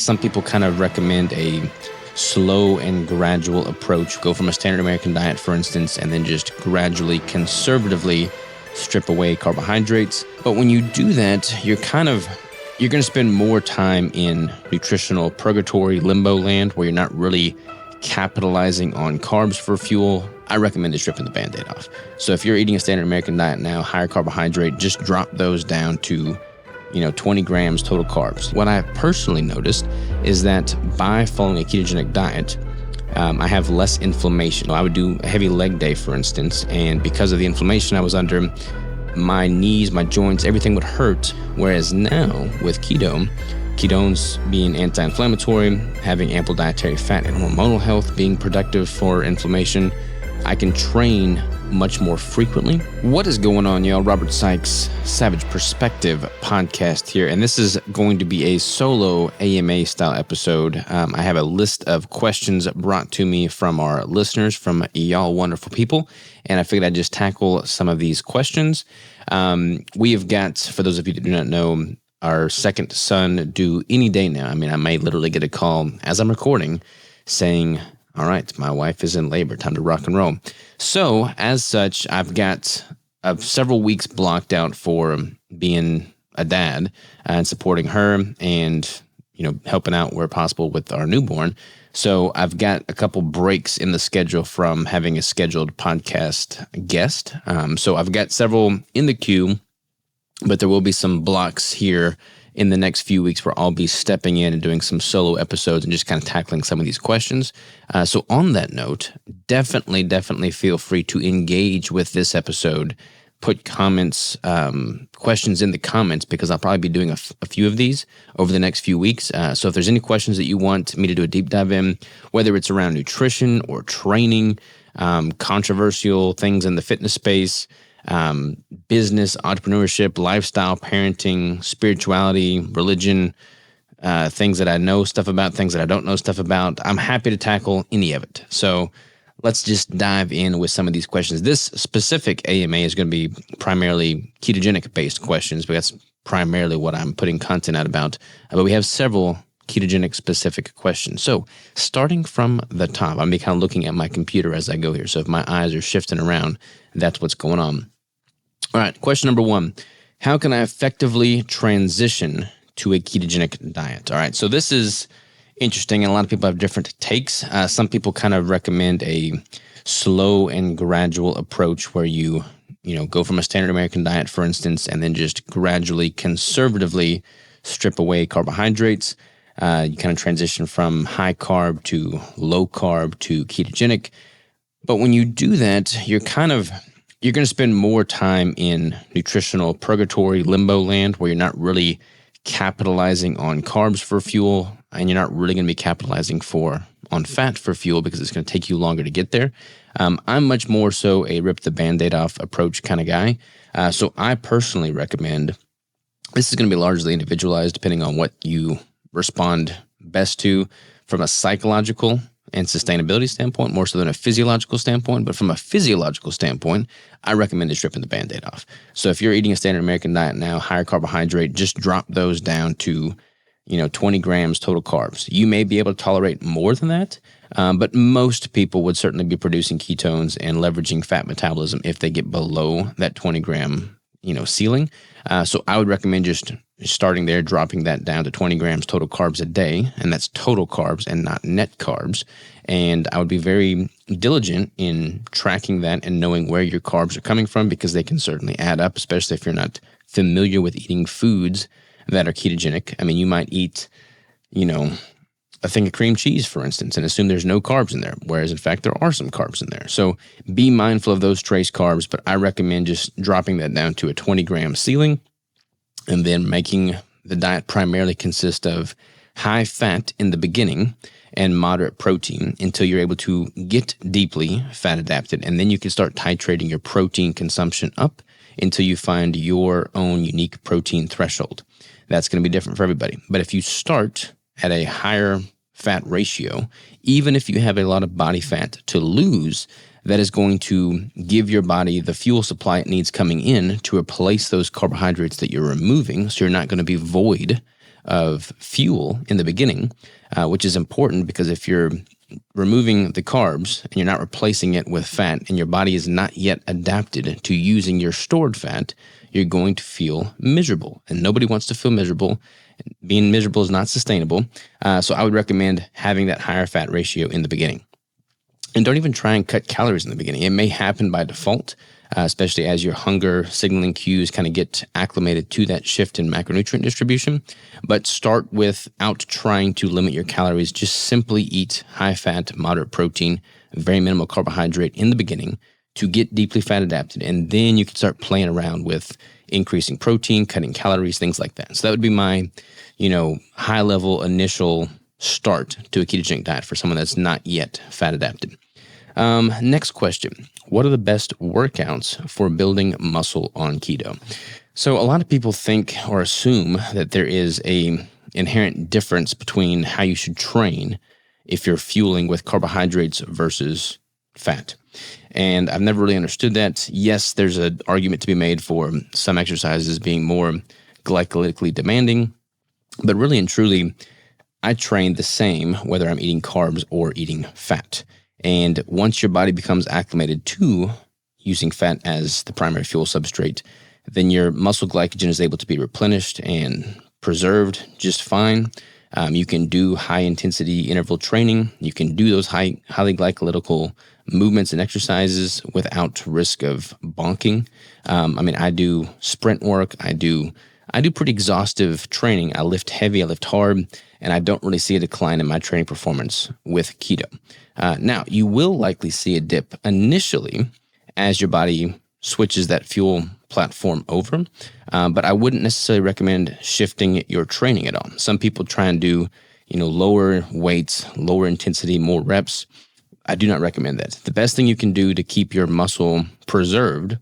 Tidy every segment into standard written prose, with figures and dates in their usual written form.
Some people kind of recommend a slow and gradual approach. Go from a standard American diet, for instance, and then just gradually, conservatively strip away carbohydrates. But when you do that, you're going to spend more time in nutritional purgatory, limbo land, where you're not really capitalizing on carbs for fuel. I recommend stripping the Band-Aid off. So if you're eating a standard American diet now, higher carbohydrate, just drop those down to 20 grams total carbs. What I personally noticed is that by following a ketogenic diet, I have less inflammation. I would do a heavy leg day, for instance, and because of the inflammation I was under, my knees, my joints, everything would hurt. Whereas now with ketones being anti-inflammatory, having ample dietary fat and hormonal health being productive for inflammation, I can train much more frequently. What is going on, y'all? Robert Sikes, Savage Perspective podcast here, and this is going to be a solo AMA style episode. I have a list of questions brought to me from our listeners, from y'all wonderful people, and I figured I'd just tackle some of these questions. We have got, for those of you that do not know, our second son due any day now. I mean, I may literally get a call as I'm recording saying, all right, my wife is in labor, time to rock and roll. So as such, I've got several weeks blocked out for being a dad and supporting her and, helping out where possible with our newborn. So I've got a couple breaks in the schedule from having a scheduled podcast guest. So I've got several in the queue, but there will be some blocks here in the next few weeks where I'll be stepping in and doing some solo episodes and just kind of tackling some of these questions. So on that note, definitely feel free to engage with this episode. Put comments, questions in the comments, because I'll probably be doing a few of these over the next few weeks. So if there's any questions that you want me to do a deep dive in, whether it's around nutrition or training, controversial things in the fitness space, business, entrepreneurship, lifestyle, parenting, spirituality, religion, things that I know stuff about, things that I don't know stuff about, I'm happy to tackle any of it. So let's just dive in with some of these questions. This specific AMA is going to be primarily ketogenic based questions, but that's primarily what I'm putting content out about. But we have several ketogenic specific questions. So starting from the top, I'm kind of looking at my computer as I go here. So if my eyes are shifting around, that's what's going on. All right, question number 1. How can I effectively transition to a ketogenic diet? All right, so this is interesting, and a lot of people have different takes. Some people kind of recommend a slow and gradual approach where you go from a standard American diet, for instance, and then just gradually, conservatively strip away carbohydrates. You kind of transition from high carb to low carb to ketogenic. But when you do that, you're going to spend more time in nutritional purgatory, limbo land, where you're not really capitalizing on carbs for fuel, and you're not really going to be capitalizing on fat for fuel, because it's going to take you longer to get there. I'm much more so a rip the Band-Aid off approach kind of guy. So I personally recommend, this is going to be largely individualized depending on what you respond best to from a psychological and sustainability standpoint, more so than a physiological standpoint. But from a physiological standpoint, I recommend stripping the Band-Aid off. So if you're eating a standard American diet now, higher carbohydrate, just drop those down to 20 grams total carbs. You may be able to tolerate more than that, but most people would certainly be producing ketones and leveraging fat metabolism if they get below that 20 gram ceiling. So I would recommend just starting there, dropping that down to 20 grams total carbs a day, and that's total carbs and not net carbs. And I would be very diligent in tracking that and knowing where your carbs are coming from, because they can certainly add up, especially if you're not familiar with eating foods that are ketogenic. I mean, you might eat, a thing of cream cheese, for instance, and assume there's no carbs in there, whereas in fact there are some carbs in there. So be mindful of those trace carbs, but I recommend just dropping that down to a 20 gram ceiling, and then making the diet primarily consist of high fat in the beginning and moderate protein until you're able to get deeply fat adapted. And then you can start titrating your protein consumption up until you find your own unique protein threshold. That's going to be different for everybody. But if you start at a higher fat ratio, even if you have a lot of body fat to lose, that is going to give your body the fuel supply it needs coming in to replace those carbohydrates that you're removing. So you're not going to be void of fuel in the beginning, which is important because if you're removing the carbs and you're not replacing it with fat and your body is not yet adapted to using your stored fat, you're going to feel miserable. And nobody wants to feel miserable. Being miserable is not sustainable. So I would recommend having that higher fat ratio in the beginning. And don't even try and cut calories in the beginning. It may happen by default, especially as your hunger signaling cues kind of get acclimated to that shift in macronutrient distribution. But start without trying to limit your calories. Just simply eat high fat, moderate protein, very minimal carbohydrate in the beginning to get deeply fat adapted. And then you can start playing around with increasing protein, cutting calories, things like that. So that would be my, high level initial start to a ketogenic diet for someone that's not yet fat adapted. Next question. What are the best workouts for building muscle on keto? So a lot of people think or assume that there is a inherent difference between how you should train if you're fueling with carbohydrates versus fat. And I've never really understood that. Yes, there's an argument to be made for some exercises being more glycolytically demanding, but really and truly, I train the same whether I'm eating carbs or eating fat. And once your body becomes acclimated to using fat as the primary fuel substrate, then your muscle glycogen is able to be replenished and preserved just fine. You can do high intensity interval training. You can do those highly glycolytical movements and exercises without risk of bonking. I do sprint work. I do pretty exhaustive training. I lift heavy, I lift hard, and I don't really see a decline in my training performance with keto. Now, you will likely see a dip initially as your body switches that fuel platform over, but I wouldn't necessarily recommend shifting your training at all. Some people try and do, lower weights, lower intensity, more reps. I do not recommend that. The best thing you can do to keep your muscle preserved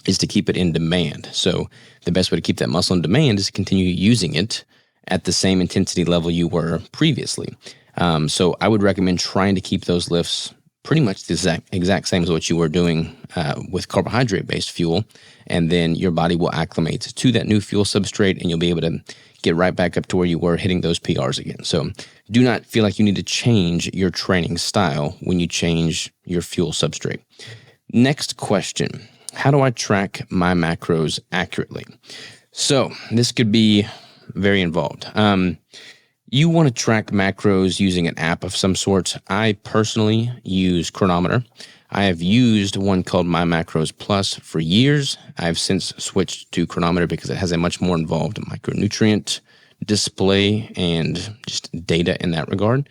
is to keep it in demand. So the best way to keep that muscle in demand is to continue using it at the same intensity level you were previously. So I would recommend trying to keep those lifts pretty much the exact same as what you were doing with carbohydrate-based fuel, and then your body will acclimate to that new fuel substrate, and you'll be able to get right back up to where you were hitting those PRs again. So do not feel like you need to change your training style when you change your fuel substrate. Next question. How do I track my macros accurately? So this could be very involved. You want to track macros using an app of some sort. I personally use Chronometer. I have used one called My Macros Plus for years. I've since switched to Chronometer because it has a much more involved micronutrient display and just data in that regard.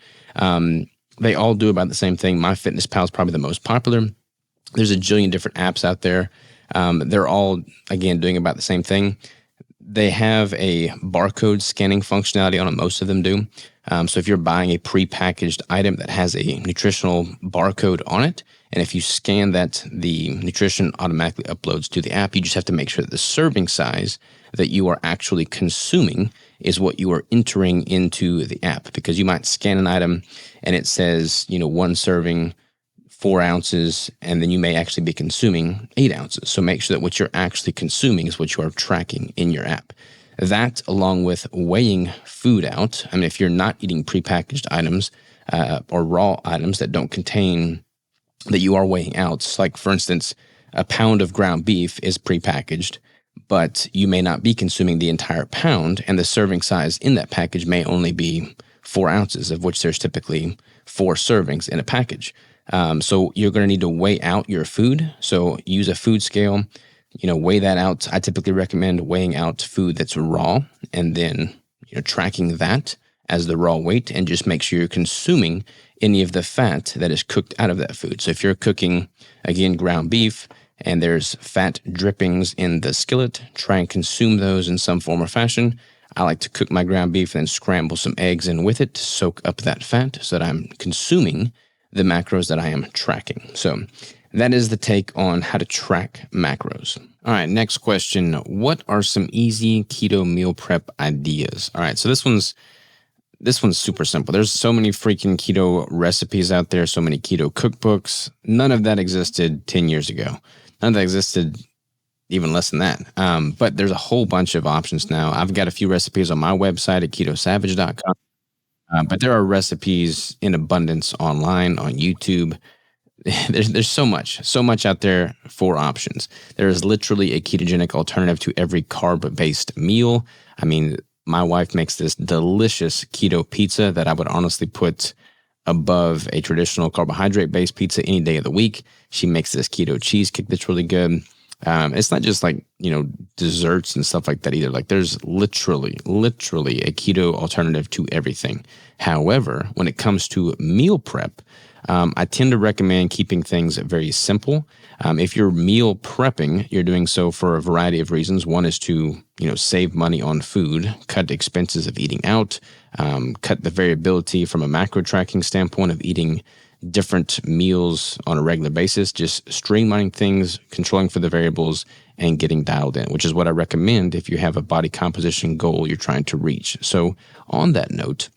They all do about the same thing. MyFitnessPal is probably the most popular. There's a jillion different apps out there. They're all, again, doing about the same thing. They have a barcode scanning functionality on it. Most of them do. So if you're buying a prepackaged item that has a nutritional barcode on it, and if you scan that, the nutrition automatically uploads to the app. You just have to make sure that the serving size that you are actually consuming is what you are entering into the app, because you might scan an item and it says, one serving, 4 ounces, and then you may actually be consuming 8 ounces. So make sure that what you're actually consuming is what you are tracking in your app. That, along with weighing food out, if you're not eating prepackaged items or raw items that don't contain, that you are weighing out, like for instance, a pound of ground beef is prepackaged, but you may not be consuming the entire pound, and the serving size in that package may only be 4 ounces, of which there's typically 4 servings in a package. So you're going to need to weigh out your food. So use a food scale, weigh that out. I typically recommend weighing out food that's raw and then tracking that as the raw weight, and just make sure you're consuming any of the fat that is cooked out of that food. So if you're cooking, again, ground beef and there's fat drippings in the skillet, try and consume those in some form or fashion. I like to cook my ground beef and then scramble some eggs in with it to soak up that fat so that I'm consuming the macros that I am tracking. So that is the take on how to track macros. All right, next question. What are some easy keto meal prep ideas? All right, so this one's super simple. There's so many freaking keto recipes out there, so many keto cookbooks. None of that existed 10 years ago. None of that existed even less than that. But there's a whole bunch of options now. I've got a few recipes on my website at ketosavage.com. But there are recipes in abundance online on YouTube. There's so much out there for options. There is literally a ketogenic alternative to every carb-based meal. I mean, my wife makes this delicious keto pizza that I would honestly put above a traditional carbohydrate-based pizza any day of the week. She makes this keto cheesecake that's really good. It's not just like, desserts and stuff like that either. Like there's literally a keto alternative to everything. However, when it comes to meal prep, I tend to recommend keeping things very simple. If you're meal prepping, you're doing so for a variety of reasons. One is to, save money on food, cut expenses of eating out, cut the variability from a macro tracking standpoint of eating different meals on a regular basis, just streamlining things, controlling for the variables, and getting dialed in, which is what I recommend if you have a body composition goal you're trying to reach. So on that note,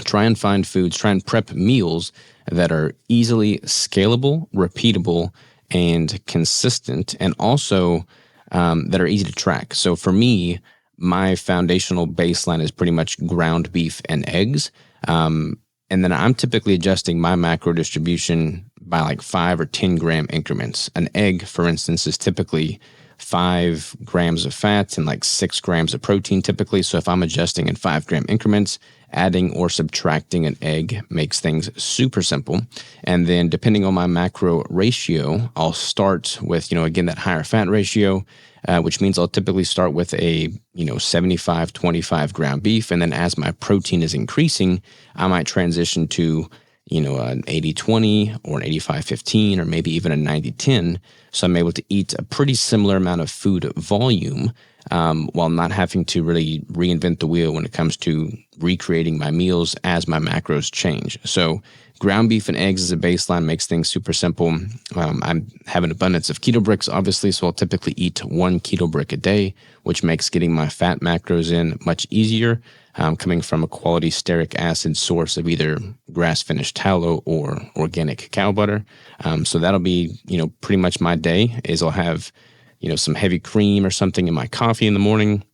try and find foods, try and prep meals that are easily scalable, repeatable, and consistent, and also that are easy to track. So for me, my foundational baseline is pretty much ground beef and eggs. And then I'm typically adjusting my macro distribution by like 5 or 10 gram increments. An egg, for instance, is typically 5 grams of fat and like 6 grams of protein typically. So if I'm adjusting in 5 gram increments, adding or subtracting an egg makes things super simple. And then depending on my macro ratio, I'll start with, again, that higher fat ratio, which means I'll typically start with a, 75-25 ground beef. And then as my protein is increasing, I might transition to, an 80-20 or an 85-15 or maybe even a 90-10. So I'm able to eat a pretty similar amount of food volume while not having to really reinvent the wheel when it comes to recreating my meals as my macros change. So ground beef and eggs as a baseline makes things super simple. I have an abundance of keto bricks, obviously, so I'll typically eat 1 keto brick a day, which makes getting my fat macros in much easier, coming from a quality stearic acid source of either grass-finished tallow or organic cow butter. So that'll be, pretty much my day is I'll have, some heavy cream or something in my coffee in the morning.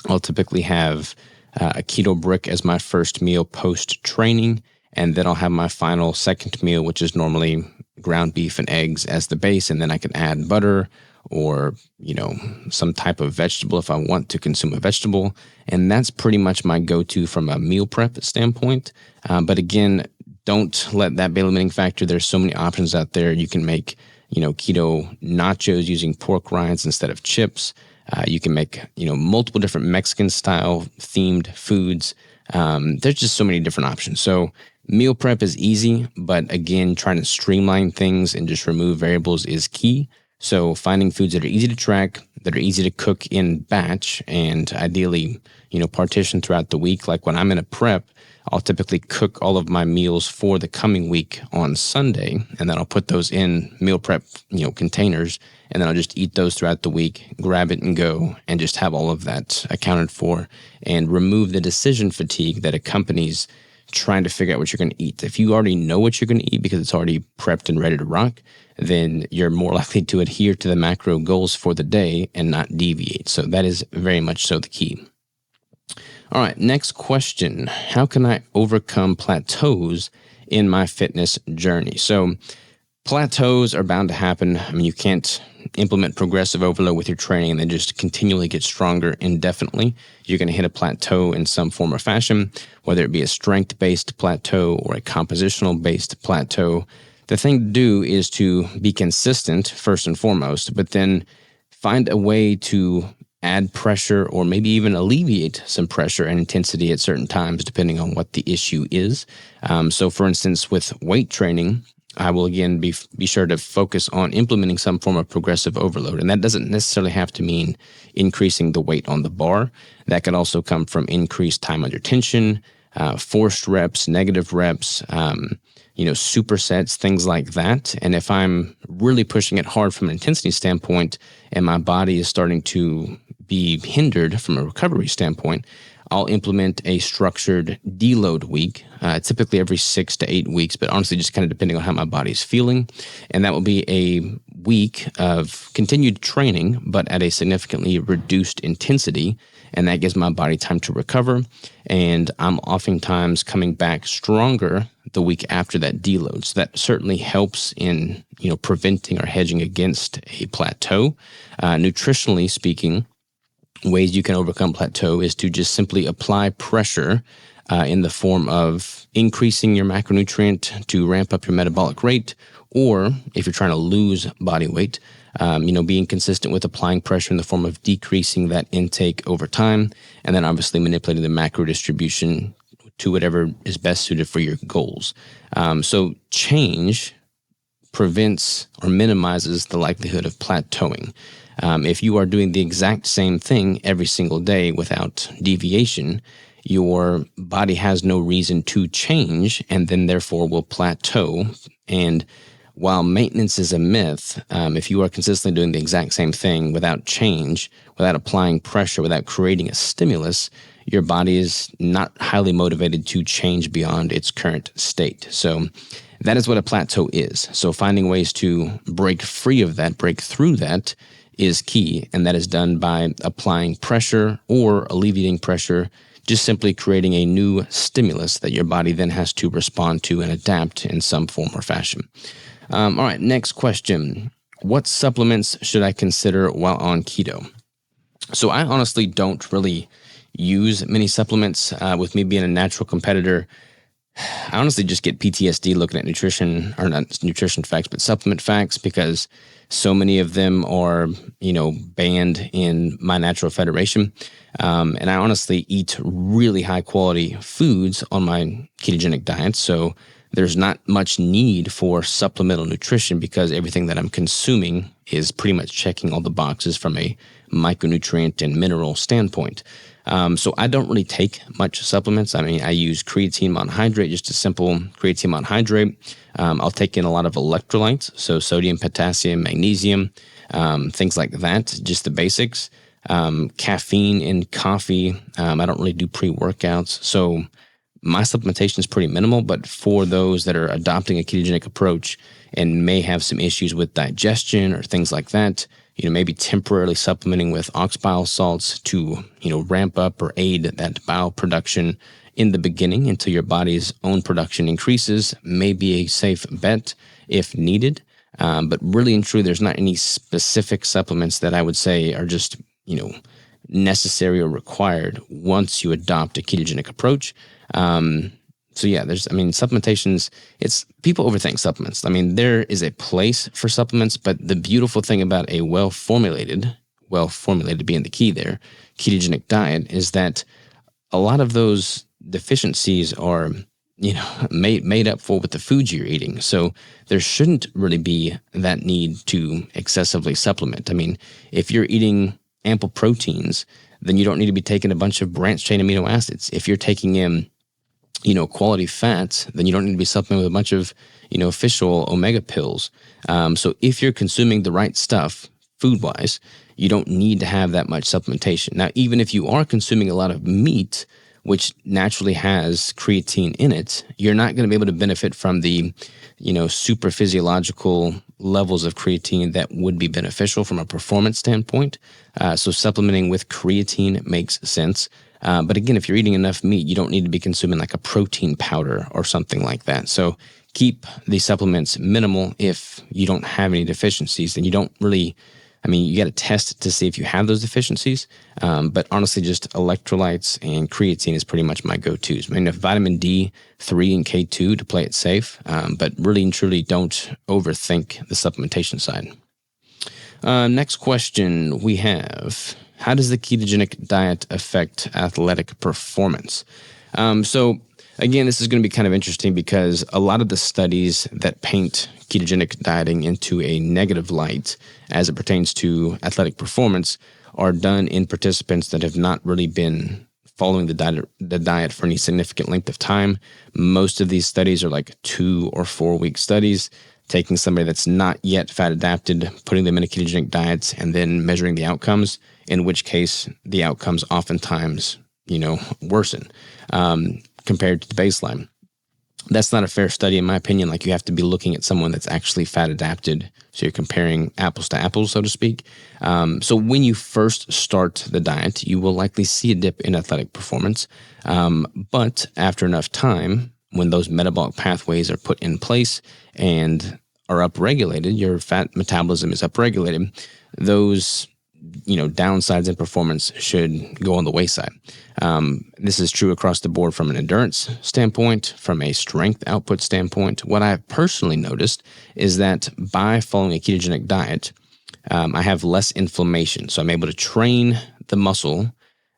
I'll typically have a keto brick as my first meal post-training, and then I'll have my final second meal, which is normally ground beef and eggs as the base, and then I can add butter or, some type of vegetable if I want to consume a vegetable. And that's pretty much my go-to from a meal prep standpoint. But again, don't let that be a limiting factor. There's so many options out there. You can make, keto nachos using pork rinds instead of chips. You can make, multiple different Mexican style themed foods. There's just so many different options. So meal prep is easy, but again, trying to streamline things and just remove variables is key. So finding foods that are easy to track, that are easy to cook in batch, and ideally, partition throughout the week. Like when I'm in a prep, I'll typically cook all of my meals for the coming week on Sunday, and then I'll put those in meal prep, containers, and then I'll just eat those throughout the week, grab it and go, and just have all of that accounted for and remove the decision fatigue that accompanies trying to figure out what you're going to eat. If you already know what you're going to eat because it's already prepped and ready to rock, then you're more likely to adhere to the macro goals for the day and not deviate. So that is very much so the key. All right, next question. How can I overcome plateaus in my fitness journey? So plateaus are bound to happen. I mean, you can't implement progressive overload with your training and then just continually get stronger indefinitely. You're going to hit a plateau in some form or fashion, whether it be a strength-based plateau or a compositional-based plateau. The thing to do is to be consistent first and foremost, but then find a way to add pressure or maybe even alleviate some pressure and intensity at certain times, depending on what the issue is. So for instance, with weight training, I will again be sure to focus on implementing some form of progressive overload. And that doesn't necessarily have to mean increasing the weight on the bar. That could also come from increased time under tension, forced reps, negative reps, supersets, things like that. And if I'm really pushing it hard from an intensity standpoint and my body is starting to be hindered from a recovery standpoint, I'll implement a structured deload week, typically every 6 to 8 weeks, but honestly, just kind of depending on how my body's feeling. And that will be a week of continued training, but at a significantly reduced intensity. And that gives my body time to recover. And I'm oftentimes coming back stronger the week after that deload. So that certainly helps in, preventing or hedging against a plateau. Nutritionally speaking, ways you can overcome plateau is to just simply apply pressure in the form of increasing your macronutrient to ramp up your metabolic rate, or if you're trying to lose body weight, being consistent with applying pressure in the form of decreasing that intake over time, and then obviously manipulating the macro distribution to whatever is best suited for your goals. So change prevents or minimizes the likelihood of plateauing. If you are doing the exact same thing every single day without deviation, your body has no reason to change and then therefore will plateau. And while maintenance is a myth, if you are consistently doing the exact same thing without change, without applying pressure, without creating a stimulus, your body is not highly motivated to change beyond its current state. So that is what a plateau is. So finding ways to break free of that, break through that, is key. And that is done by applying pressure or alleviating pressure, just simply creating a new stimulus that your body then has to respond to and adapt in some form or fashion. All right, next question. What supplements should I consider while on keto? So I honestly don't really use many supplements. With me being a natural competitor, I honestly just get PTSD looking at nutrition, or not nutrition facts, but supplement facts, because so many of them are, banned in my natural federation. And I honestly eat really high quality foods on my ketogenic diet. So there's not much need for supplemental nutrition because everything that I'm consuming is pretty much checking all the boxes from a micronutrient and mineral standpoint. So I don't really take much supplements. I mean, I use creatine monohydrate, just a simple creatine monohydrate. I'll take in a lot of electrolytes, so sodium, potassium, magnesium, things like that, just the basics. Caffeine in coffee. I don't really do pre-workouts. So my supplementation is pretty minimal, but for those that are adopting a ketogenic approach and may have some issues with digestion or things like that, maybe temporarily supplementing with ox bile salts to, ramp up or aid that bile production in the beginning until your body's own production increases may be a safe bet if needed. But really and truly, there's not any specific supplements that I would say are just, necessary or required once you adopt a ketogenic approach. So yeah, supplementations, people overthink supplements. I mean, there is a place for supplements, but the beautiful thing about a well-formulated being the key there, ketogenic diet, is that a lot of those deficiencies are, made up for with the foods you're eating. So there shouldn't really be that need to excessively supplement. I mean, if you're eating ample proteins, then you don't need to be taking a bunch of branched chain amino acids. If you're taking in, quality fats, then you don't need to be supplementing with a bunch of, fish oil omega pills. So if you're consuming the right stuff food-wise, you don't need to have that much supplementation. Now, even if you are consuming a lot of meat, which naturally has creatine in it, you're not going to be able to benefit from the, super physiological levels of creatine that would be beneficial from a performance standpoint. So supplementing with creatine makes sense. But again, if you're eating enough meat, you don't need to be consuming like a protein powder or something like that. So keep the supplements minimal if you don't have any deficiencies. And you don't really, you got to test to see if you have those deficiencies. But honestly, just electrolytes and creatine is pretty much my go-tos. Vitamin D3 and K2 to play it safe. But really and truly don't overthink the supplementation side. Next question we have: how does the ketogenic diet affect athletic performance? So again, this is going to be kind of interesting because a lot of the studies that paint ketogenic dieting into a negative light as it pertains to athletic performance are done in participants that have not really been following the diet for any significant length of time. Most of these studies are like 2 or 4 week studies, taking somebody that's not yet fat adapted, putting them in a ketogenic diet, and then measuring the outcomes, in which case the outcomes oftentimes, worsen compared to the baseline. That's not a fair study, in my opinion. Like, you have to be looking at someone that's actually fat adapted. So you're comparing apples to apples, so to speak. So when you first start the diet, you will likely see a dip in athletic performance. But after enough time, when those metabolic pathways are put in place and are upregulated, your fat metabolism is upregulated, those downsides in performance should go on the wayside. This is true across the board from an endurance standpoint, from a strength output standpoint. What I've personally noticed is that by following a ketogenic diet, I have less inflammation. So I'm able to train the muscle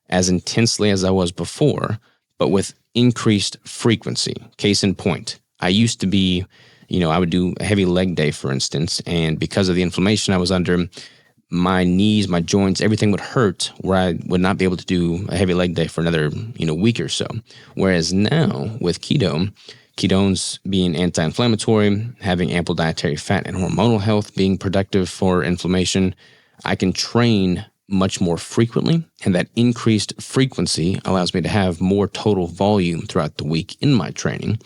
as intensely as I was before, but with increased frequency. Case in point, I used to be, I would do a heavy leg day, for instance, and because of the inflammation I was under, my knees, my joints, everything would hurt where I would not be able to do a heavy leg day for another, week or so. Whereas now with ketones being anti-inflammatory, having ample dietary fat and hormonal health being productive for inflammation, I can train much more frequently, and that increased frequency allows me to have more total volume throughout the week in my training,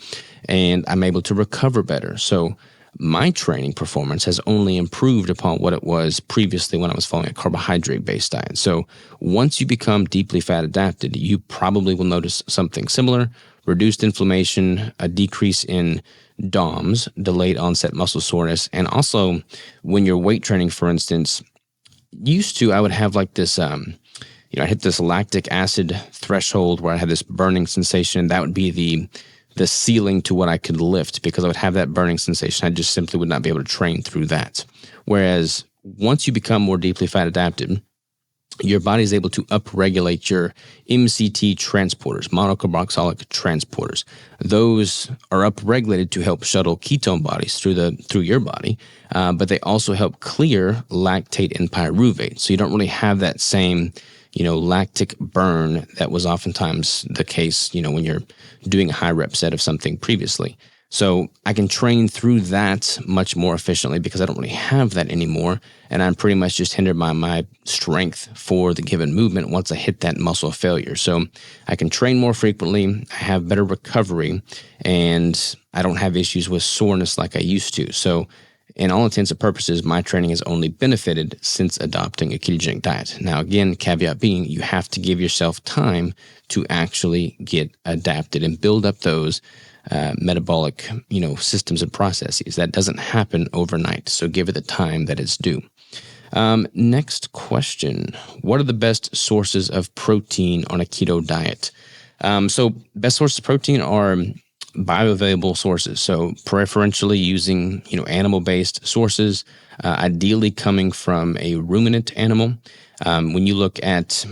and I'm able to recover better. So my training performance has only improved upon what it was previously when I was following a carbohydrate-based diet. So once you become deeply fat adapted, you probably will notice something similar: reduced inflammation, a decrease in DOMS, delayed onset muscle soreness, and also when you're weight training, for instance, used to, I would have like this, I hit this lactic acid threshold where I had this burning sensation. That would be the ceiling to what I could lift, because I would have that burning sensation. I just simply would not be able to train through that. Whereas once you become more deeply fat adapted, your body is able to upregulate your MCT transporters, monocarboxylic transporters. Those are upregulated to help shuttle ketone bodies through your body, but they also help clear lactate and pyruvate. So you don't really have that same lactic burn that was oftentimes the case, when you're doing a high rep set of something previously. So I can train through that much more efficiently because I don't really have that anymore. And I'm pretty much just hindered by my strength for the given movement once I hit that muscle failure. So I can train more frequently, I have better recovery, and I don't have issues with soreness like I used to. So in all intents and purposes, my training has only benefited since adopting a ketogenic diet. Now, again, caveat being, you have to give yourself time to actually get adapted and build up those metabolic, systems and processes. That doesn't happen overnight. So give it the time that it's due. Next question. What are the best sources of protein on a keto diet? So best sources of protein are bioavailable sources. So preferentially using, animal-based sources, ideally coming from a ruminant animal. When you look at,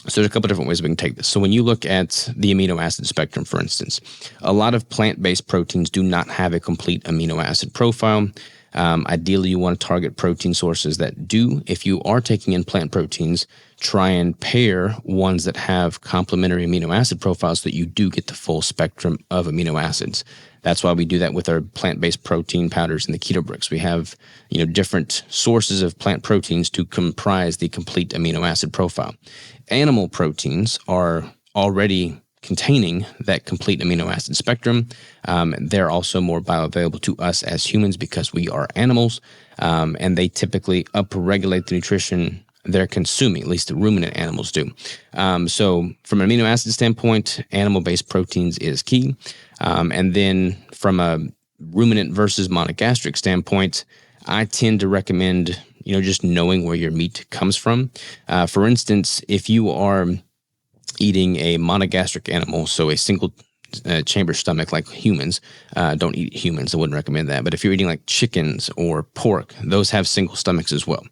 so there's a couple different ways we can take this. So when you look at the amino acid spectrum, for instance, a lot of plant-based proteins do not have a complete amino acid profile. Ideally, you want to target protein sources that do. If you are taking in plant proteins, try and pair ones that have complementary amino acid profiles so that you do get the full spectrum of amino acids. That's why we do that with our plant-based protein powders and the keto bricks. We have, different sources of plant proteins to comprise the complete amino acid profile. Animal proteins are already containing that complete amino acid spectrum. They're also more bioavailable to us as humans because we are animals, and they typically upregulate the nutrition they're consuming, at least the ruminant animals do. So from an amino acid standpoint, animal-based proteins is key. And then from a ruminant versus monogastric standpoint, I tend to recommend, just knowing where your meat comes from. For instance, if you are eating a monogastric animal, so a single chamber stomach like humans, don't eat humans, I wouldn't recommend that. But if you're eating like chickens or pork, those have single stomachs as well.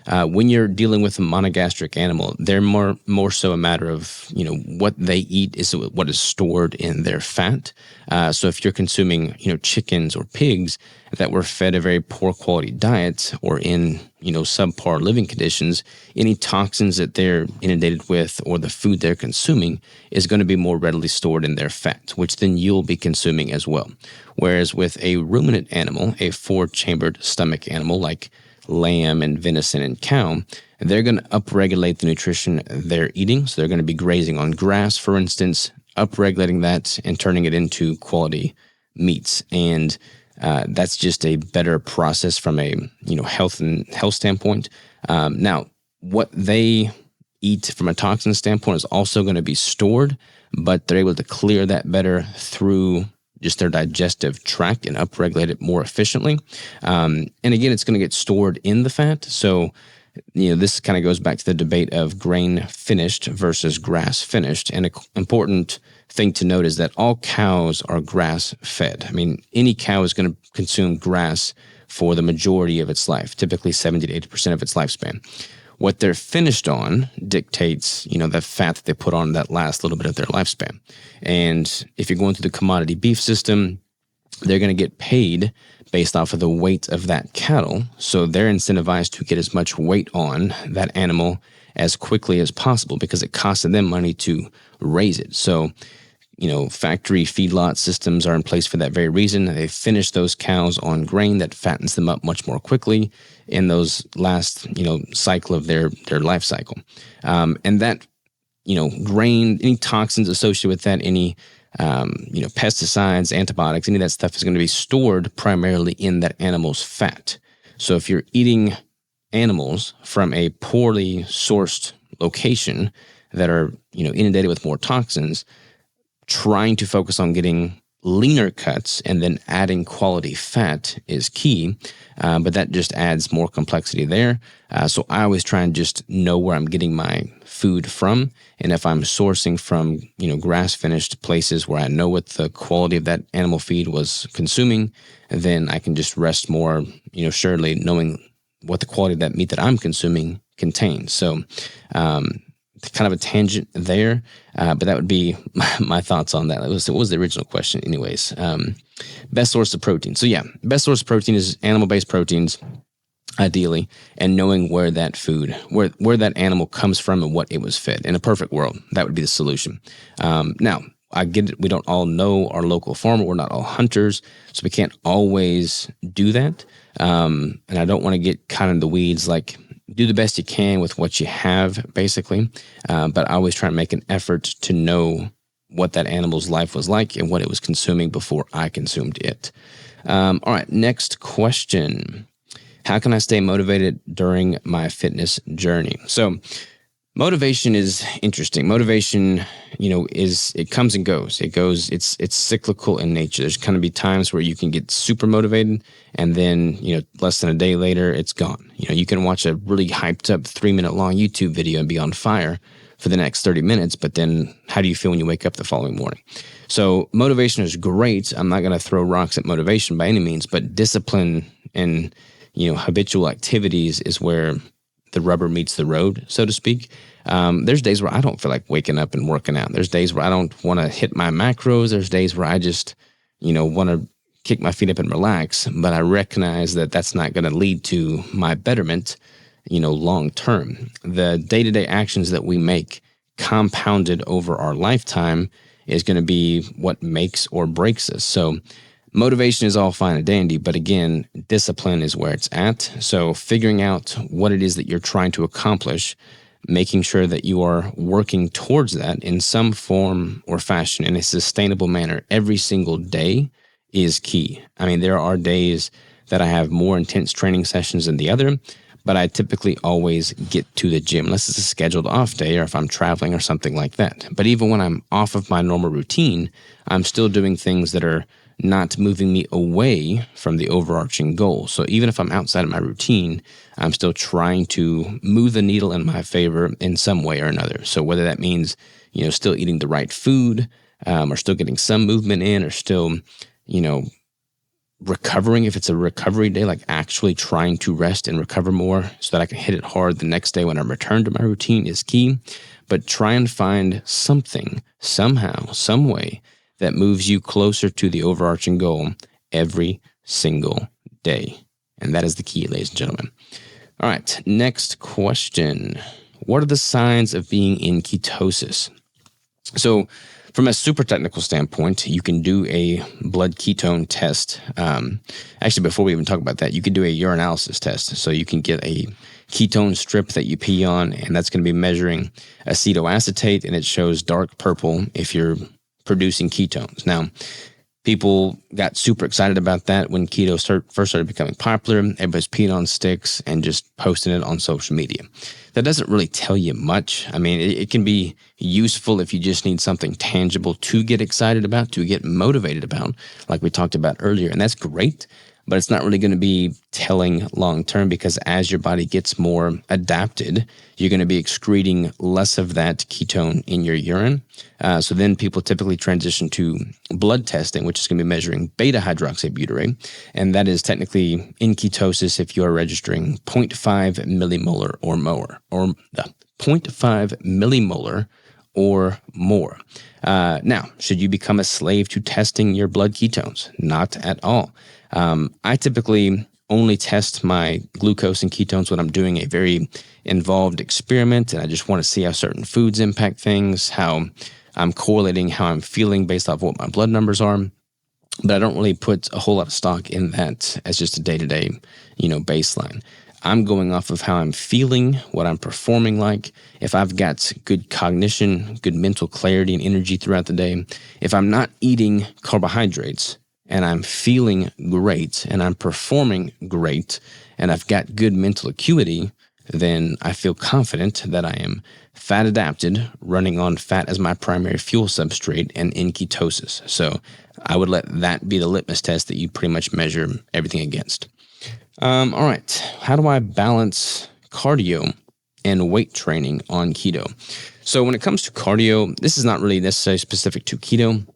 When you're dealing with a monogastric animal, they're more so a matter of, what they eat is what is stored in their fat. So if you're consuming, chickens or pigs that were fed a very poor quality diet or in, subpar living conditions, any toxins that they're inundated with or the food they're consuming is going to be more readily stored in their fat, which then you'll be consuming as well. Whereas with a ruminant animal, a four-chambered stomach animal like lamb and venison and cow, they're going to upregulate the nutrition they're eating. So they're going to be grazing on grass, for instance, upregulating that and turning it into quality meats. And that's just a better process from a health standpoint. Now, what they eat from a toxin standpoint is also going to be stored, but they're able to clear that better through just their digestive tract and upregulate it more efficiently. And again, it's going to get stored in the fat. So, this kind of goes back to the debate of grain finished versus grass finished. And an important thing to note is that all cows are grass fed. I mean, any cow is going to consume grass for the majority of its life, typically 70 to 80% of its lifespan. What they're finished on dictates, the fat that they put on that last little bit of their lifespan. And if you're going through the commodity beef system, they're going to get paid based off of the weight of that cattle. So they're incentivized to get as much weight on that animal as quickly as possible because it costs them money to raise it. So, factory feedlot systems are in place for that very reason. They finish those cows on grain that fattens them up much more quickly in those last, cycle of their life cycle. And that, grain, any toxins associated with that, any pesticides, antibiotics, any of that stuff is going to be stored primarily in that animal's fat. So if you're eating animals from a poorly sourced location that are, inundated with more toxins, trying to focus on getting leaner cuts and then adding quality fat is key, but that just adds more complexity there. So I always try and just know where I'm getting my food from. And if I'm sourcing from, grass-finished places where I know what the quality of that animal feed was consuming, then I can just rest more, surely knowing what the quality of that meat that I'm consuming contains. So, kind of a tangent there, but that would be my thoughts on that. What was the original question anyways? Best source of protein. So yeah, best source of protein is animal-based proteins, ideally, and knowing where that food, where that animal comes from and what it was fed. In a perfect world, that would be the solution. Now, I get it. We don't all know our local farmer. We're not all hunters, so we can't always do that. And I don't want to get kind of in the weeds, like, do the best you can with what you have, basically. But I always try to make an effort to know what that animal's life was like and what it was consuming before I consumed it. All right, next question. How can I stay motivated during my fitness journey? So motivation is interesting. Motivation, it comes and goes. It's cyclical in nature. There's kind of be times where you can get super motivated and then, less than a day later, it's gone. You can watch a really hyped up 3-minute long YouTube video and be on fire for the next 30 minutes, but then how do you feel when you wake up the following morning? So motivation is great. I'm not going to throw rocks at motivation by any means, but discipline and, habitual activities is where the rubber meets the road, so to speak. There's days where I don't feel like waking up and working out. There's days where I don't want to hit my macros. There's days where I just, want to kick my feet up and relax. But I recognize that that's not going to lead to my betterment, long term. The day-to-day actions that we make compounded over our lifetime is going to be what makes or breaks us. So motivation is all fine and dandy, but again, discipline is where it's at. So figuring out what it is that you're trying to accomplish, making sure that you are working towards that in some form or fashion in a sustainable manner every single day is key. I mean, there are days that I have more intense training sessions than the other, but I typically always get to the gym unless it's a scheduled off day or if I'm traveling or something like that. But even when I'm off of my normal routine, I'm still doing things that are not moving me away from the overarching goal. So even if I'm outside of my routine, I'm still trying to move the needle in my favor in some way or another. So whether that means, still eating the right food, or still getting some movement in, or still, recovering if it's a recovery day, like actually trying to rest and recover more so that I can hit it hard the next day when I return to my routine is key. But try and find something, somehow, some way that moves you closer to the overarching goal every single day. And that is the key, ladies and gentlemen. All right, next question. What are the signs of being in ketosis? So from a super technical standpoint, you can do a blood ketone test. Actually, before we even talk about that, you can do a urinalysis test. So you can get a ketone strip that you pee on, and that's going to be measuring acetoacetate, and it shows dark purple if you're producing ketones. Now, People got super excited about that when keto first started becoming popular. Everybody's peeing on sticks and just posting it on social media. That doesn't really tell you much. I mean, it can be useful if you just need something tangible to get excited about, to get motivated about, like we talked about earlier. And that's great, but it's not really going to be telling long term, because as your body gets more adapted, you're going to be excreting less of that ketone in your urine. So then people typically transition to blood testing, which is going to be measuring beta hydroxybutyrate. And that is technically in ketosis if you're registering 0.5 millimolar or more, or 0.5 millimolar or more. Now, should you become a slave to testing your blood ketones? Not at all. I typically only test my glucose and ketones when I'm doing a very involved experiment, and I just want to see how certain foods impact things, how I'm correlating how I'm feeling based off what my blood numbers are. But I don't really put a whole lot of stock in that as just a day-to-day, baseline. I'm going off of how I'm feeling, what I'm performing like, if I've got good cognition, good mental clarity and energy throughout the day, if I'm not eating carbohydrates and I'm feeling great and I'm performing great and I've got good mental acuity, then I feel confident that I am fat adapted, running on fat as my primary fuel substrate and in ketosis. So I would let that be the litmus test that you pretty much measure everything against. All right. How do I balance cardio and weight training on keto? So when it comes to cardio, this is not really necessarily specific to keto.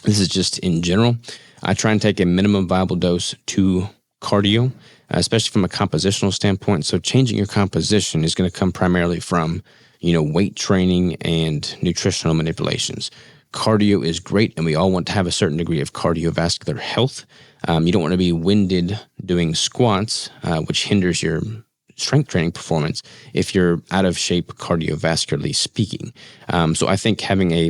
This is just in general. I try and take a minimum viable dose to cardio, especially from a compositional standpoint. So changing your composition is going to come primarily from, weight training and nutritional manipulations. Cardio is great, and we all want to have a certain degree of cardiovascular health. You don't want to be winded doing squats, which hinders your strength training performance if you're out of shape cardiovascularly speaking. So I think having a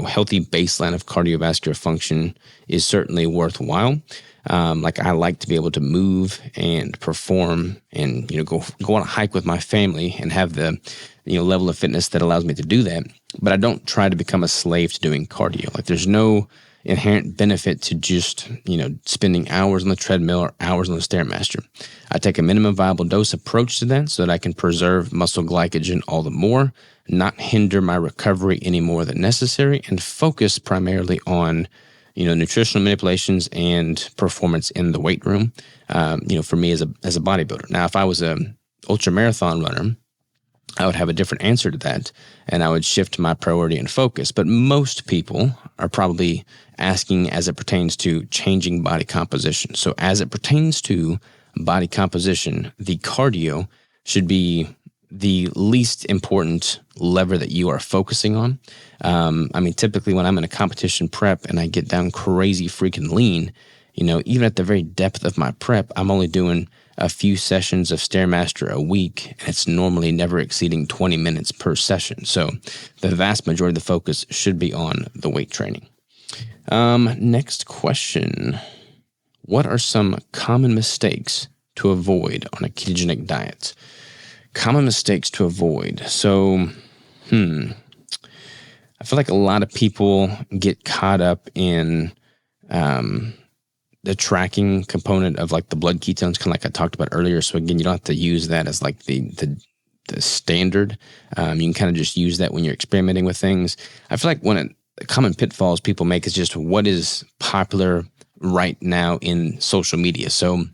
healthy baseline of cardiovascular function is certainly worthwhile. I like to be able to move and perform and go on a hike with my family and have the level of fitness that allows me to do that. But I don't try to become a slave to doing cardio. There's no inherent benefit to just spending hours on the treadmill or hours on the Stairmaster. I take a minimum viable dose approach to that so that I can preserve muscle glycogen all the more, not hinder my recovery any more than necessary, and focus primarily on nutritional manipulations and performance in the weight room. For me as a bodybuilder. Now, if I was a ultra marathon runner, I would have a different answer to that, and I would shift my priority and focus. But most people are probably asking as it pertains to changing body composition. So as it pertains to body composition, the cardio should be the least important lever that you are focusing on. Typically when I'm in a competition prep and I get down crazy freaking lean, even at the very depth of my prep, I'm only doing a few sessions of Stairmaster a week, and it's normally never exceeding 20 minutes per session. So the vast majority of the focus should be on the weight training. Next question. What are some common mistakes to avoid on a ketogenic diet? Common mistakes to avoid. So, I feel like a lot of people get caught up in the tracking component of the blood ketones, kind of like I talked about earlier. So again, you don't have to use that as the standard. You can kind of just use that when you're experimenting with things. I feel like common pitfalls people make is just what is popular right now in social media. So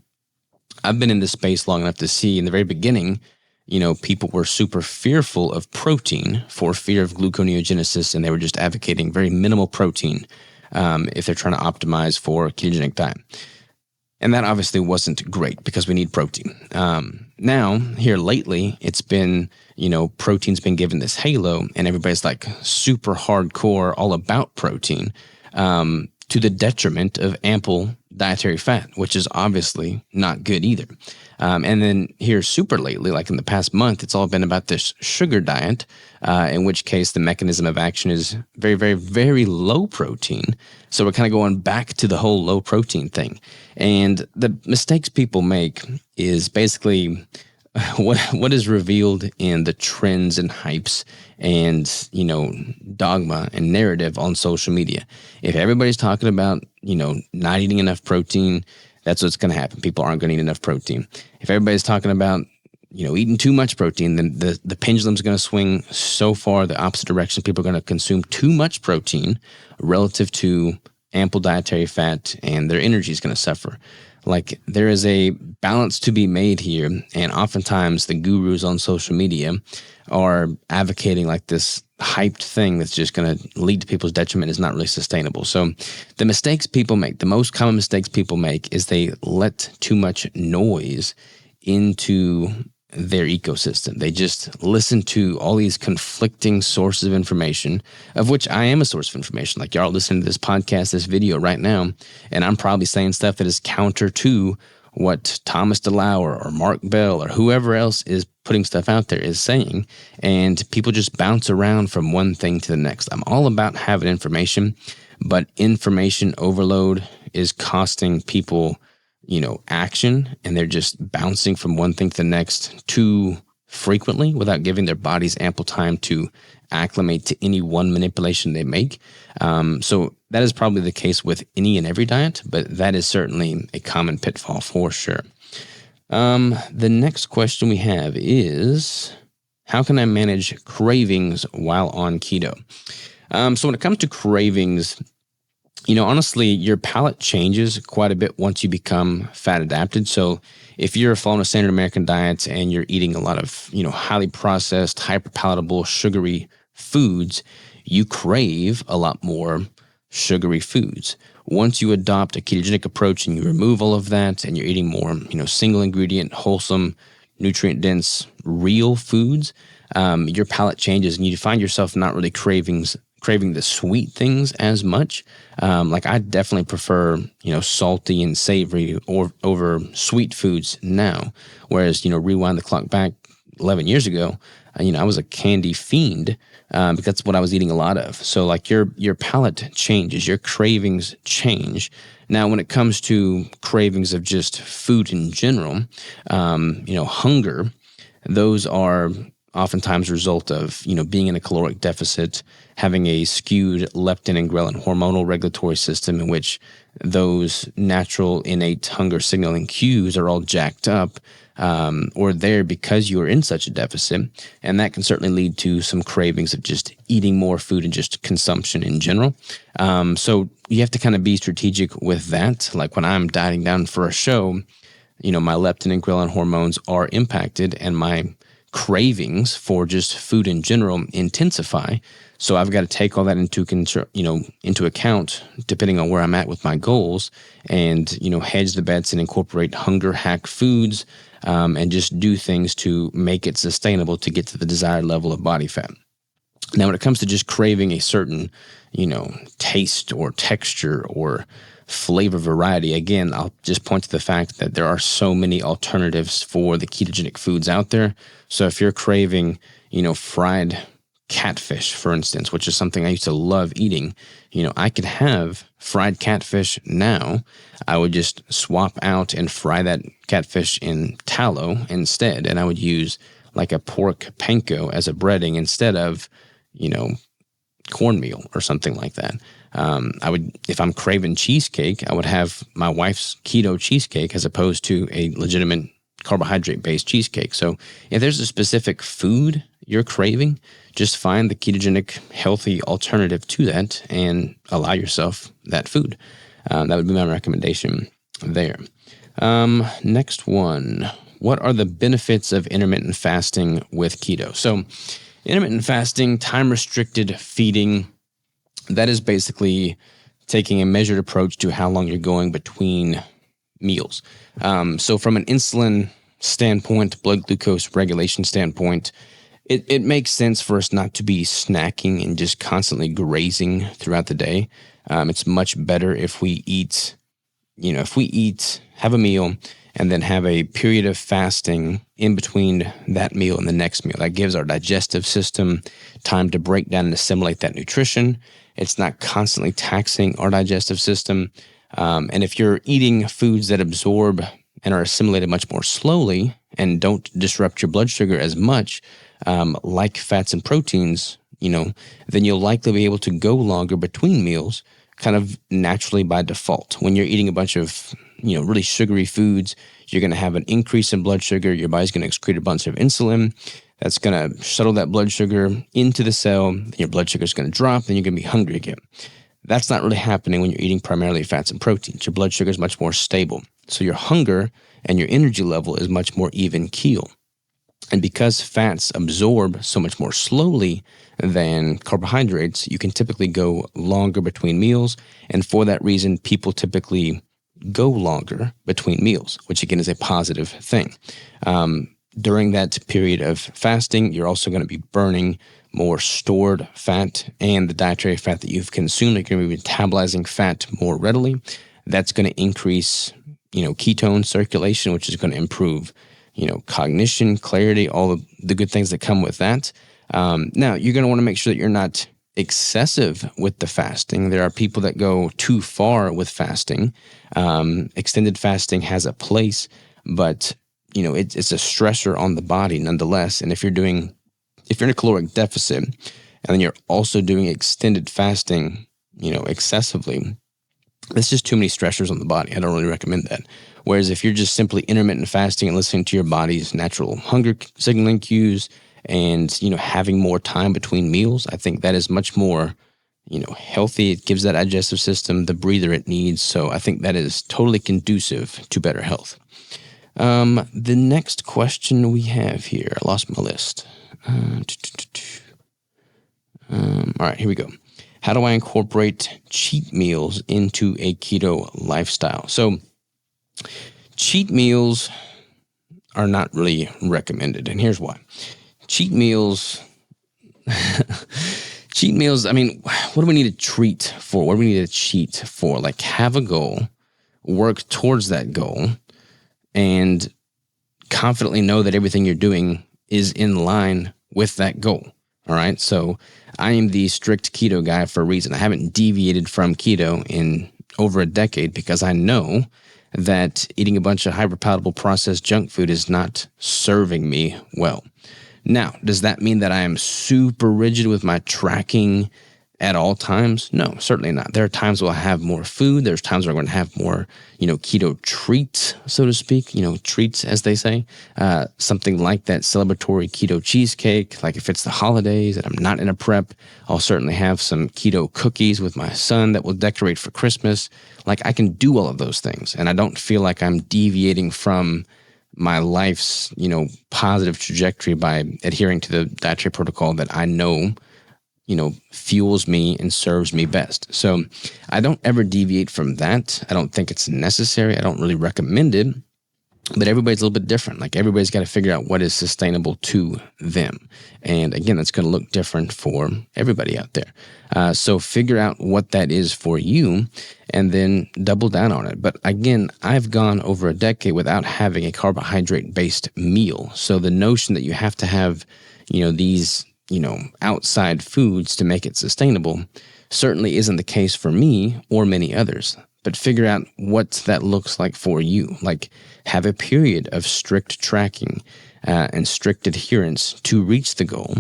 I've been in this space long enough to see in the very beginning, people were super fearful of protein for fear of gluconeogenesis, and they were just advocating very minimal protein if they're trying to optimize for a ketogenic diet. And that obviously wasn't great because we need protein. Now, here lately, it's been, protein's been given this halo, and everybody's super hardcore all about protein to the detriment of ample dietary fat, which is obviously not good either. And then here super lately, in the past month, it's all been about this sugar diet, in which case the mechanism of action is very, very, very low protein. So we're kind of going back to the whole low protein thing. And the mistakes people make is basically what is revealed in the trends and hypes and, dogma and narrative on social media. If everybody's talking about, not eating enough protein, that's what's going to happen. People aren't going to eat enough protein. If everybody's talking about, eating too much protein, then the pendulum's going to swing so far the opposite direction. People are going to consume too much protein relative to ample dietary fat, and their energy is going to suffer. Like, there is a balance to be made here, and oftentimes the gurus on social media are advocating like this hyped thing that's just going to lead to people's detriment, is not really sustainable. So the mistakes people make, the most common mistakes people make, is they let too much noise into their ecosystem. They just listen to all these conflicting sources of information, of which I am a source of information. Like, y'all listening to this podcast, this video right now, and I'm probably saying stuff that is counter to what Thomas DeLauer or Mark Bell or whoever else is putting stuff out there is saying, and people just bounce around from one thing to the next. I'm all about having information, but information overload is costing people action, and they're just bouncing from one thing to the next too frequently without giving their bodies ample time to acclimate to any one manipulation they make. So that is probably the case with any and every diet, but that is certainly a common pitfall for sure. The next question we have is, how can I manage cravings while on keto? So when it comes to cravings, honestly, your palate changes quite a bit once you become fat adapted. So if you're following a standard American diet and you're eating a lot of, highly processed, hyper palatable, sugary foods, you crave a lot more sugary foods. Once you adopt a ketogenic approach and you remove all of that and you're eating more, single ingredient, wholesome, nutrient dense, real foods, your palate changes and you find yourself not really craving the sweet things as much. Like, I definitely prefer, salty and savory over sweet foods now. Whereas, rewind the clock back 11 years ago, I was a candy fiend because that's what I was eating a lot of. So like your palate changes, your cravings change. Now, when it comes to cravings of just food in general, hunger, those are oftentimes a result of, being in a caloric deficit, having a skewed leptin and ghrelin hormonal regulatory system in which those natural innate hunger signaling cues are all jacked up or there because you are in such a deficit. And that can certainly lead to some cravings of just eating more food and just consumption in general. So you have to kind of be strategic with that. Like, when I'm dieting down for a show, my leptin and ghrelin hormones are impacted and my cravings for just food in general intensify. So I've got to take all that into account, depending on where I'm at with my goals, and hedge the bets and incorporate hunger hack foods, and just do things to make it sustainable to get to the desired level of body fat. Now, when it comes to just craving a certain, taste or texture or flavor variety, again, I'll just point to the fact that there are so many alternatives for the ketogenic foods out there. So if you're craving, fried catfish, for instance, which is something I used to love eating, I could have fried catfish now. I would just swap out and fry that catfish in tallow instead, and I would use like a pork panko as a breading instead of, cornmeal or something like that. If I'm craving cheesecake, I would have my wife's keto cheesecake as opposed to a legitimate carbohydrate-based cheesecake. So if there's a specific food you're craving, just find the ketogenic, healthy alternative to that and allow yourself that food. That would be my recommendation there. Next one. What are the benefits of intermittent fasting with keto? So intermittent fasting, time-restricted feeding, that is basically taking a measured approach to how long you're going between meals. So from an insulin standpoint, blood glucose regulation standpoint, it makes sense for us not to be snacking and just constantly grazing throughout the day. It's much better if we eat, have a meal, and then have a period of fasting in between that meal and the next meal. That gives our digestive system time to break down and assimilate that nutrition. It's not constantly taxing our digestive system. And if you're eating foods that absorb and are assimilated much more slowly and don't disrupt your blood sugar as much, like fats and proteins, then you'll likely be able to go longer between meals, kind of naturally by default. When you're eating a bunch of, really sugary foods, you're going to have an increase in blood sugar. Your body's going to excrete a bunch of insulin. That's going to shuttle that blood sugar into the cell. Your blood sugar is going to drop, and you're going to be hungry again. That's not really happening when you're eating primarily fats and proteins. Your blood sugar is much more stable. So your hunger and your energy level is much more even keel. And because fats absorb so much more slowly than carbohydrates, you can typically go longer between meals. And for that reason, people typically go longer between meals, which again is a positive thing. During that period of fasting, you're also going to be burning more stored fat, and the dietary fat that you've consumed, you're going to be metabolizing fat more readily. That's going to increase, ketone circulation, which is going to improve, cognition, clarity, all of the good things that come with that. Now, you're going to want to make sure that you're not excessive with the fasting. There are people that go too far with fasting. Extended fasting has a place, but it's a stressor on the body nonetheless. And if you're in a caloric deficit, and then you're also doing extended fasting, excessively, that's just too many stressors on the body. I don't really recommend that. Whereas if you're just simply intermittent fasting and listening to your body's natural hunger signaling cues and, having more time between meals, I think that is much more, healthy. It gives that digestive system the breather it needs. So I think that is totally conducive to better health. The next question we have here, I lost my list. All right, here we go. How do I incorporate cheat meals into a keto lifestyle? So cheat meals are not really recommended, and here's why. Cheat meals, I mean, what do we need to treat for? What do we need to cheat for? Like, have a goal, work towards that goal, and confidently know that everything you're doing is in line with that goal. All right. So I am the strict keto guy for a reason. I haven't deviated from keto in over a decade because I know that eating a bunch of hyperpalatable processed junk food is not serving me well. Now, does that mean that I am super rigid with my tracking at all times? No, certainly not. There are times where I have more food. There's times where I'm going to have more, keto treats, so to speak, treats, as they say, something like that celebratory keto cheesecake. Like if it's the holidays and I'm not in a prep, I'll certainly have some keto cookies with my son that will decorate for Christmas. Like I can do all of those things. And I don't feel like I'm deviating from my life's, positive trajectory by adhering to the dietary protocol that I know fuels me and serves me best. So I don't ever deviate from that. I don't think it's necessary. I don't really recommend it, but everybody's a little bit different. Like everybody's got to figure out what is sustainable to them. And again, that's going to look different for everybody out there. So figure out what that is for you and then double down on it. But again, I've gone over a decade without having a carbohydrate-based meal. So the notion that you have to have, these outside foods to make it sustainable certainly isn't the case for me or many others. But figure out what that looks like for you. Like have a period of strict tracking and strict adherence to reach the goal,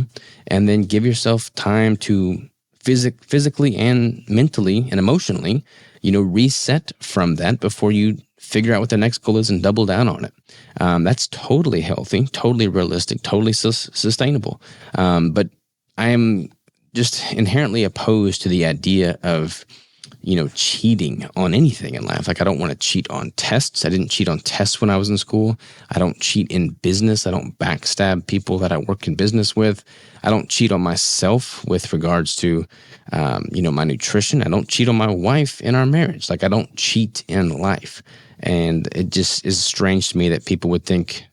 and then give yourself time to physically and mentally and emotionally, reset from that before you figure out what the next goal is and double down on it. That's totally healthy, totally realistic, totally sustainable. But I am just inherently opposed to the idea of, cheating on anything in life. Like I don't want to cheat on tests. I didn't cheat on tests when I was in school. I don't cheat in business. I don't backstab people that I work in business with. I don't cheat on myself with regards to, my nutrition. I don't cheat on my wife in our marriage. Like I don't cheat in life. And it just is strange to me that people would think,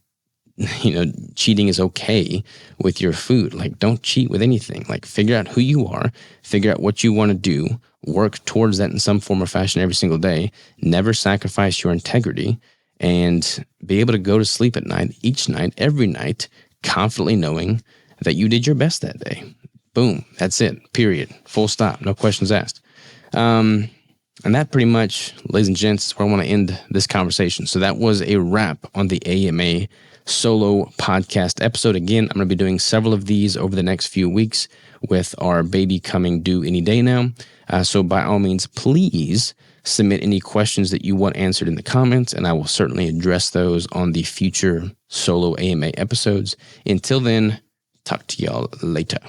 cheating is okay with your food. Like don't cheat with anything. Like figure out who you are, figure out what you want to do, work towards that in some form or fashion every single day, never sacrifice your integrity, and be able to go to sleep at night, each night, every night, confidently knowing that you did your best that day. Boom. That's it. Period. Full stop. No questions asked. And that pretty much, ladies and gents, is where I want to end this conversation. So that was a wrap on the AMA solo podcast episode. Again, I'm going to be doing several of these over the next few weeks with our baby coming due any day now. So by all means, please submit any questions that you want answered in the comments, and I will certainly address those on the future solo AMA episodes. Until then, talk to y'all later.